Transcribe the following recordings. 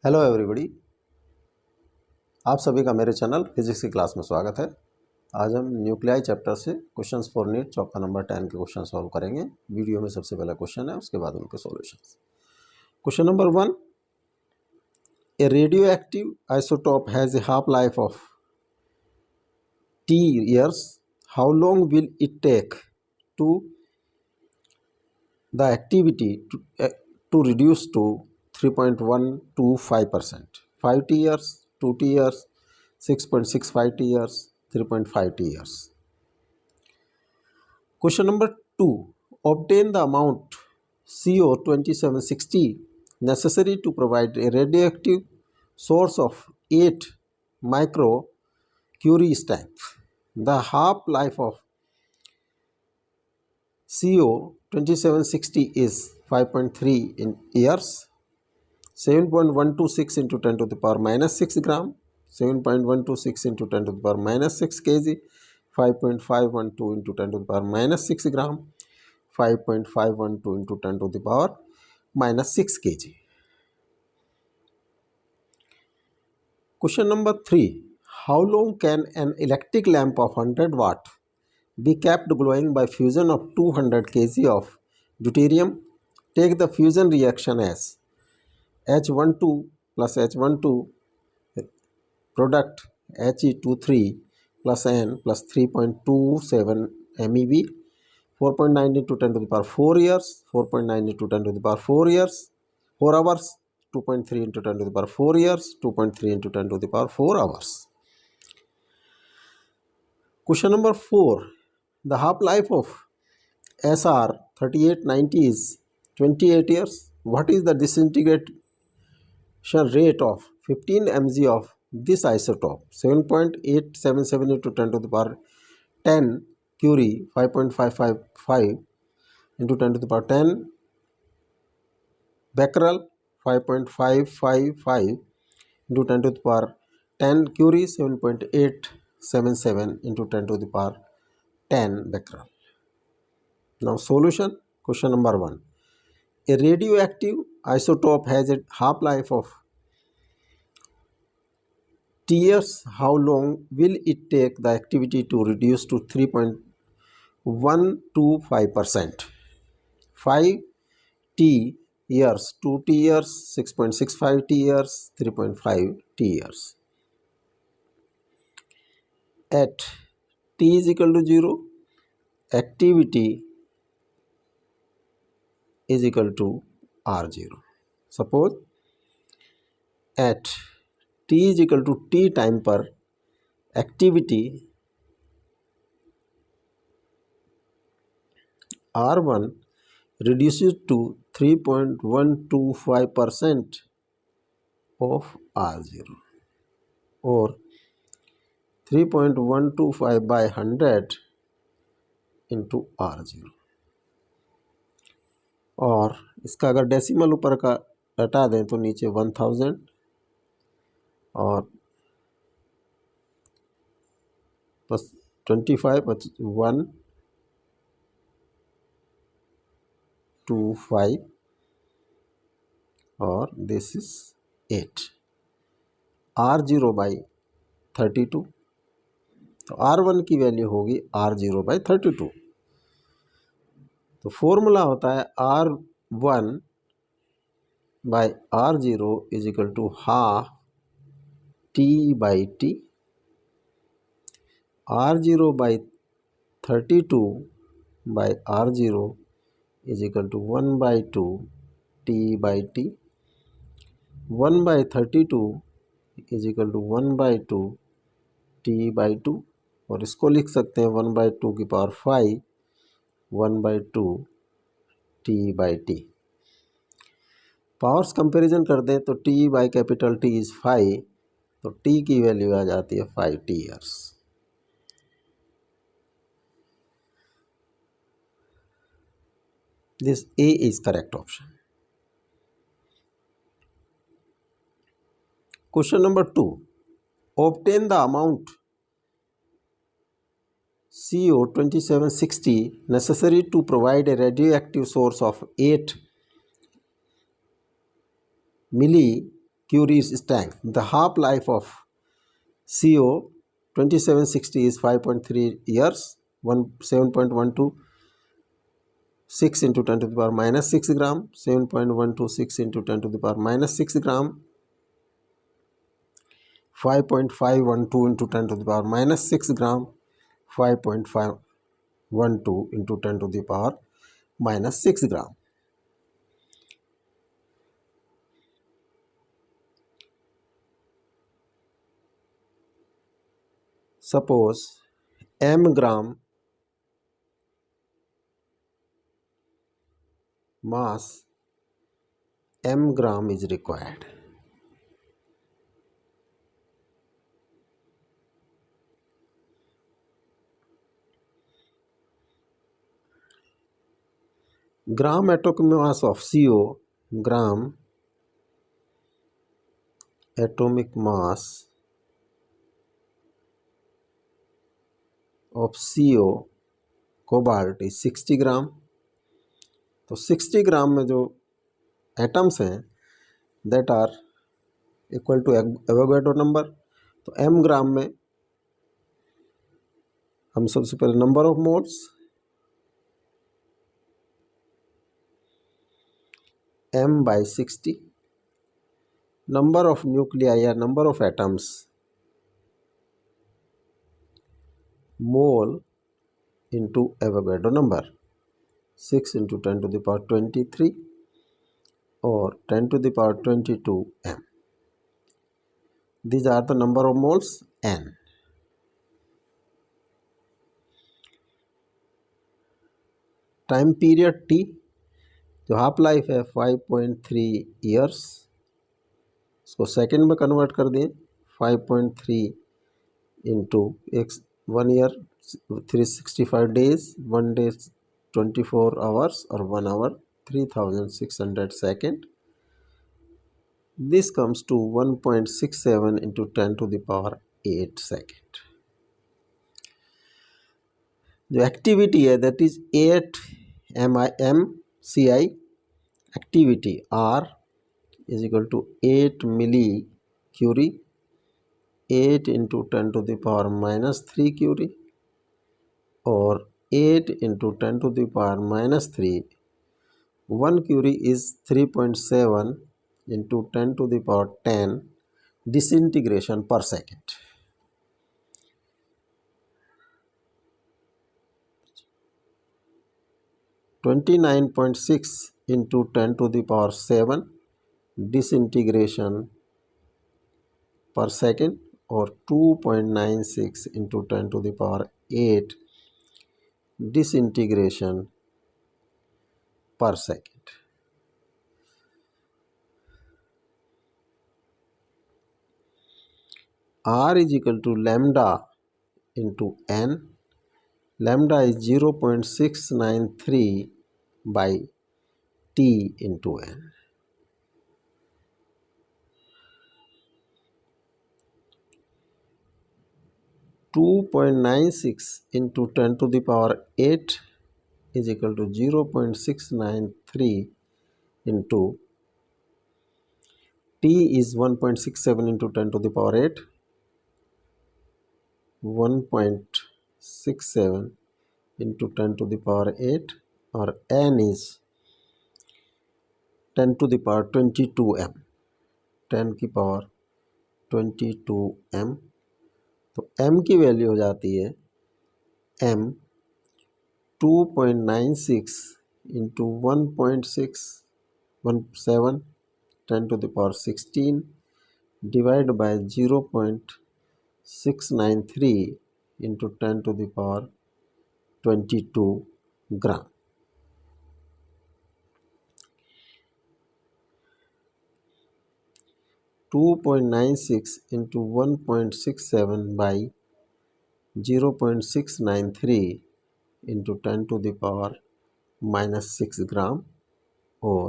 Hello everybody, आप सभी का मेरे चैनल फिजिक्स की क्लास में स्वागत है। आज हम न्यूक्लियाई चैप्टर से क्वेश्चंस फॉर नीट चौका नंबर 10 के क्वेश्चन सॉल्व करेंगे। वीडियो में सबसे पहला क्वेश्चन है, उसके बाद उनके solutions. Question number 1, A radio active isotope has a half life of t years. How long will it take to the activity to reduce to 3.125%? 5 years, 2 years, 6.65 years, 3.5 years. Question number 2. Obtain the amount CO2760 necessary to provide a radioactive source of 8 micro Curie strength. The half-life of CO2760 is 5.3 in years, 7.126 into 10 to the power minus 6 gram, 7.126 into 10 to the power minus 6 kg, 5.512 into 10 to the power minus 6 gram, 5.512 into 10 to the power minus 6 kg. Question number 3. How long can an electric lamp of 100 watt be kept glowing by fusion of 200 kg of deuterium? Take the fusion reaction as H12 plus H12 product He23 plus N plus 3.27 MeV, 4.9 into 10 to the power 4 years, 4.9 into 10 to the power 4 years, 4 hours, 2.3 into 10 to the power 4 years, 2.3 into 10 to the power 4 hours. Question number 4. The half-life of SR3890 is 28 years. What is the disintegration rate of 15 mg of this isotope? 7.877 into 10 to the power 10 Curie, 5.555 into 10 to the power 10 becquerel, 5.555 into 10 to the power 10 Curie, 7.877 into 10 to the power 10 becquerel. Now solution. Question number 1. A radioactive isotope has a half-life of T years. How long will it take the activity to reduce to 3.125%? 5 T years, 2 T years, 6.65 T years, 3.5 T years. At T is equal to 0, activity is equal to R0. Suppose at T is equal to T time per activity R1 reduces to 3.125% of R0 or 3.125 by 100 into R0, और इसका अगर decimal ऊपर का हटा दें तो नीचे 1000 और प्लस 25 125 और दिस इज 8 R0 बाई 32, तो R1 की वैल्यू होगी R0 बाई 32। तो फॉर्मूला होता है R1 by R0 is equal to half T by T, R0 by 32 by R0 is equal to 1 by 2 T by T, 1 by 32 is equal to 1 by 2 T by 2, और इसको लिख सकते हैं 1 by 2 की power 5 1 by 2 T by T। Powers comparison कर दें तो T by capital T is 5, तो T की वैल्यू आ जाती है 5 T years। This A is correct option. Question number 2. Obtain the amount CO2760 necessary to provide a radioactive source of 8 milli Curie's strength. The half-life of CO 2760 is 5.3 years, 7.126 into 10 to the power minus 6 gram, 7.126 into 10 to the power minus 6 gram, 5.512 into 10 to the power minus 6 gram, 5.512 into 10 to the power minus 6 gram. Suppose m gram mass m gram is required. Gram atomic mass of CO, gram atomic mass of CO cobalt is 60 gram. तो 60 gram में जो atoms हैं that are equal to Avogadro number. तो m gram में हम सबसे पहले number of moles, m by 60, number of nuclei या number of atoms, mole into Avogadro number, 6 into 10 to the power 23 or 10 to the power 22 m. These are the number of moles n. Time period t जो half life है 5.3 years, इसको second में convert कर दें। 5.3 into एक 1 year 365 days, 1 day 24 hours और 1 hour 3600 second. This comes to 1.67 into 10 to the power 8 second. जो activity है that is 8 MCI activity R is equal to 8 millicurie, 8 into 10 to the power minus 3 curie, or 8 into 10 to the power minus 3. 1 curie is 3.7 into 10 to the power 10 disintegration per second. (29.6 into 10 to the power 7 disintegration per second, or 2.96 into 10 to the power 8 disintegration per second. R is equal to lambda into n. Lambda is 0.693 by T into n. (2.96 into 10 to the power 8 is equal to 0.693 into T is 1.67 into 10 to the power 8, 1.67 into 10 to the power 8, और n is 10 to the power 22 m, 10 की power 22 m। तो m की value हो जाती है m 2.96 into 1.617 10 to the power 16 divided by 0.693 into 10 to the power 22 gram. (2.96 into 1.67 by 0.693 into 10 to the power minus 6 gram, or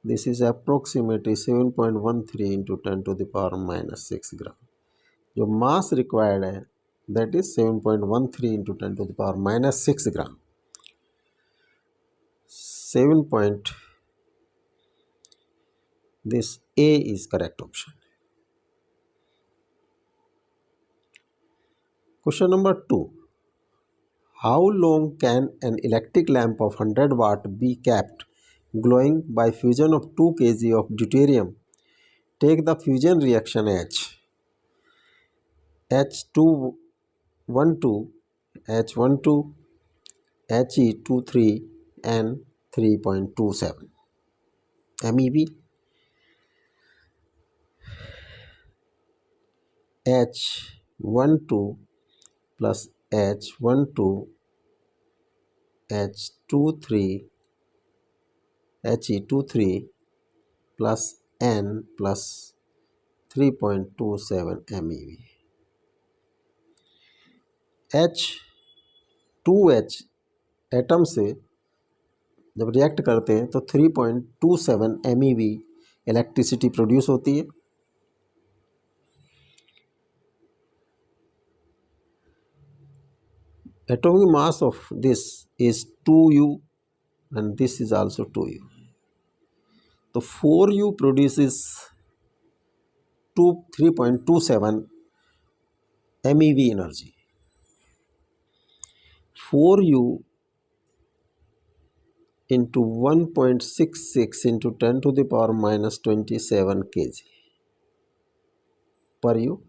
this is approximately 7.13 into 10 to the power minus 6 gram. जो मास required है that is 7.13 into 10 to the power minus 6 gram. 7.13 This A is correct option. Question number 2. How long can an electric lamp of 100 watt be kept glowing by fusion of 2 kg of deuterium? Take the fusion reaction H212, H12, He23 and 3.27 MeV. H12 plus H12, H23, He23 plus N plus 3.27 MeV. H2H atom से जब react करते हैं तो 3.27 MeV electricity produce होती है. Atomic mass of this is 2U and this is also 2U. So 4U produces 3.27 MeV energy. 4U into 1.66 into 10 to the power minus 27 kg per U.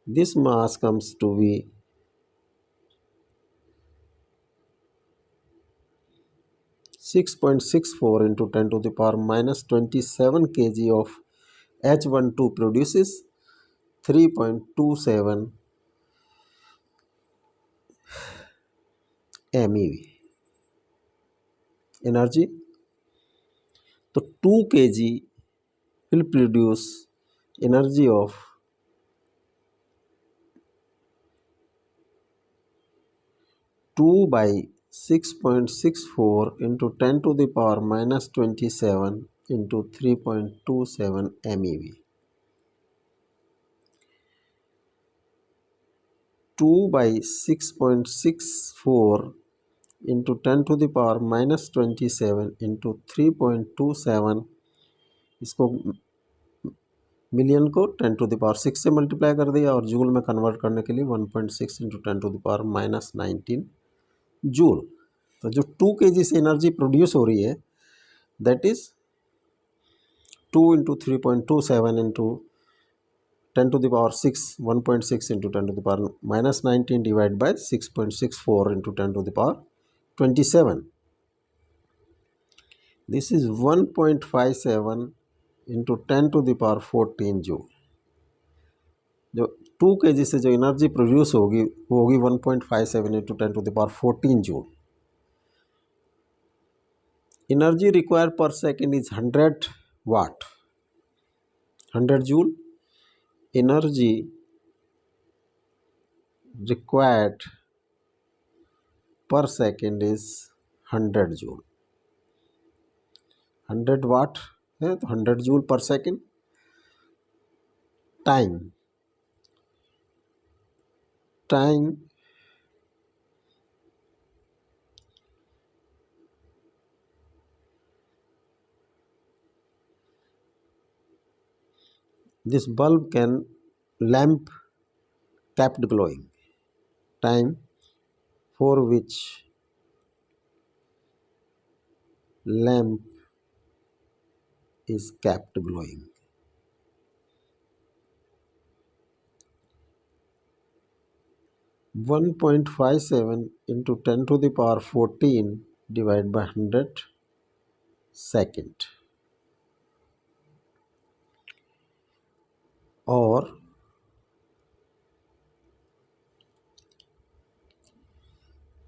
This mass comes to be 6.64 into 10 to the power minus 27 kg of H12 produces 3.27 MeV energy. So 2 kg will produce energy of 2 by 6.64 into 10 to the power minus 27 into 3.27 MeV. 2 by 6.64 into 10 to the power minus 27 into 3.27, इसको million को 10 to the power 6 से multiply कर दिया और joule में convert करने के लिए 1.6 into 10 to the power minus 19 joule. तो जो 2 kg से एनर्जी प्रोड्यूस हो रही है that is 2 into 3.27 into 10 to the power 6, 1.6 into 10 to the power minus 19 divide by 6.64 into 10 to the power 27. This is 1.57 into 10 to the power 14 joule. जो 2 kg से जो energy produce होगी वो होगी 1.57 into 10 to the power 14 joule. Energy required per second is 100 watt. 100 joule. Energy required per second is 100 joule. 100 watt है तो 100 joule per second. Time this bulb can lamp kept glowing. Time for which lamp is kept glowing. One 1.57 into 10 to the power 14 divided by 100 second, or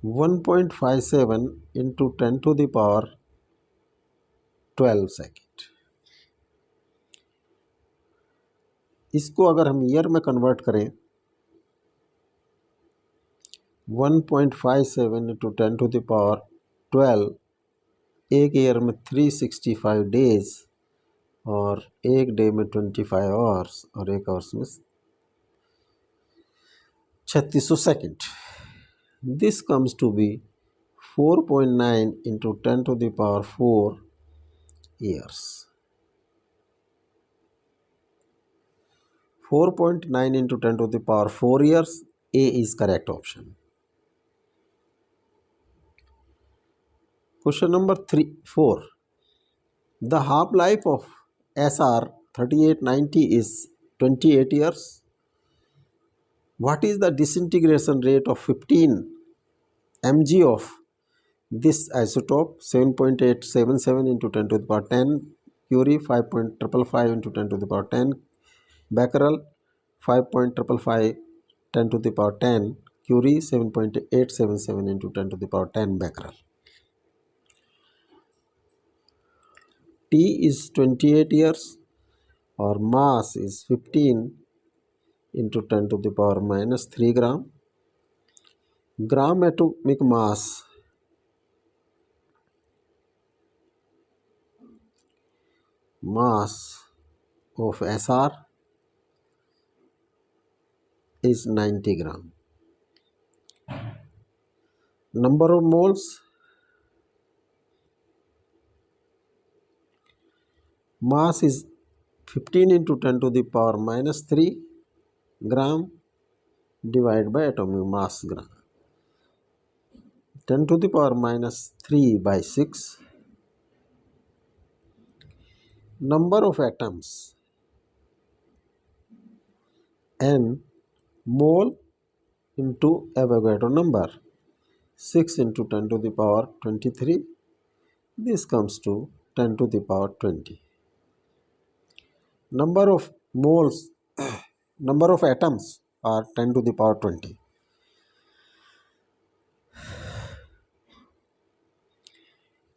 1.57 into 10 to the power 12 second. इसको अगर हम year में convert करें 1.57 into 10 to the power 12, एक year में 365 days और एक day में 25 आवर्स और एक आवर्स में 3600 second. This comes to be 4.9 into 10 to the power 4 years. 4.9 into 10 to the power 4 years. A is correct option. Question number 4. The half-life of SR 3890 is 28 years. What is the disintegration rate of 15 mg of this isotope? 7.877 into 10 to the power 10 Curie, 5.555 into 10 to the power 10 Becquerel, 5.555 10 to the power 10 Curie, 7.877 into 10 to the power 10 Becquerel. T is 28 years, or mass is 15 into 10 to the power minus 3 gram. Gram atomic mass of SR is 90 gram. Number of moles, mass is 15 into 10 to the power minus 3 gram divided by atomic mass gram. 10 to the power minus 3 by 6. Number of atoms, N mole into Avogadro number, 6 into 10 to the power 23. This comes to 10 to the power 20. Number of moles, number of atoms are 10 to the power 20.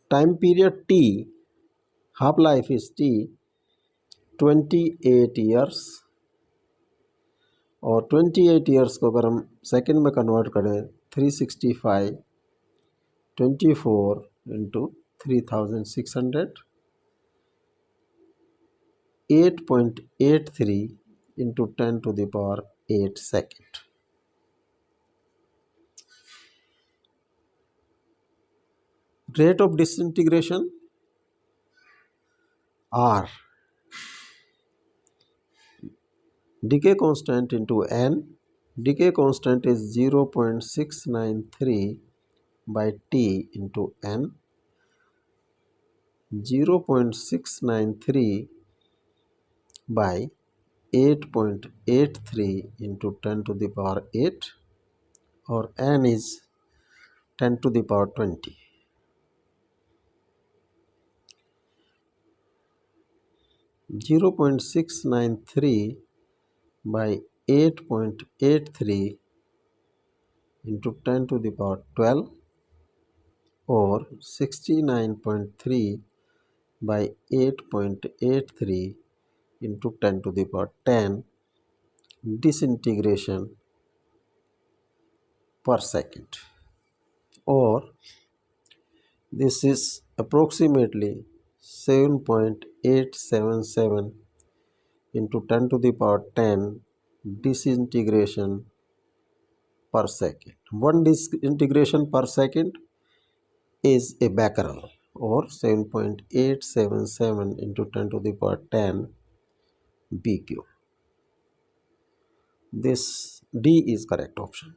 Time period T, half life is T, 28 years. और 28 years को अगर हम second में convert करें 365 24 into 3600 8.83 into 10 to the power 8 second. Rate of disintegration R. Decay constant into N. Decay constant is 0.693 by T into N. 0.693 by 8.83 into 10 to the power 8, or N is 10 to the power 20. 0.693 by 8.83 into 10 to the power 12, or 69.3 by 8.83 into 10 to the power 10 disintegration per second, or this is approximately 7.877 into 10 to the power 10 disintegration per second. One disintegration per second is a Becquerel, or 7.877 into 10 to the power 10 BQ. This D is correct option.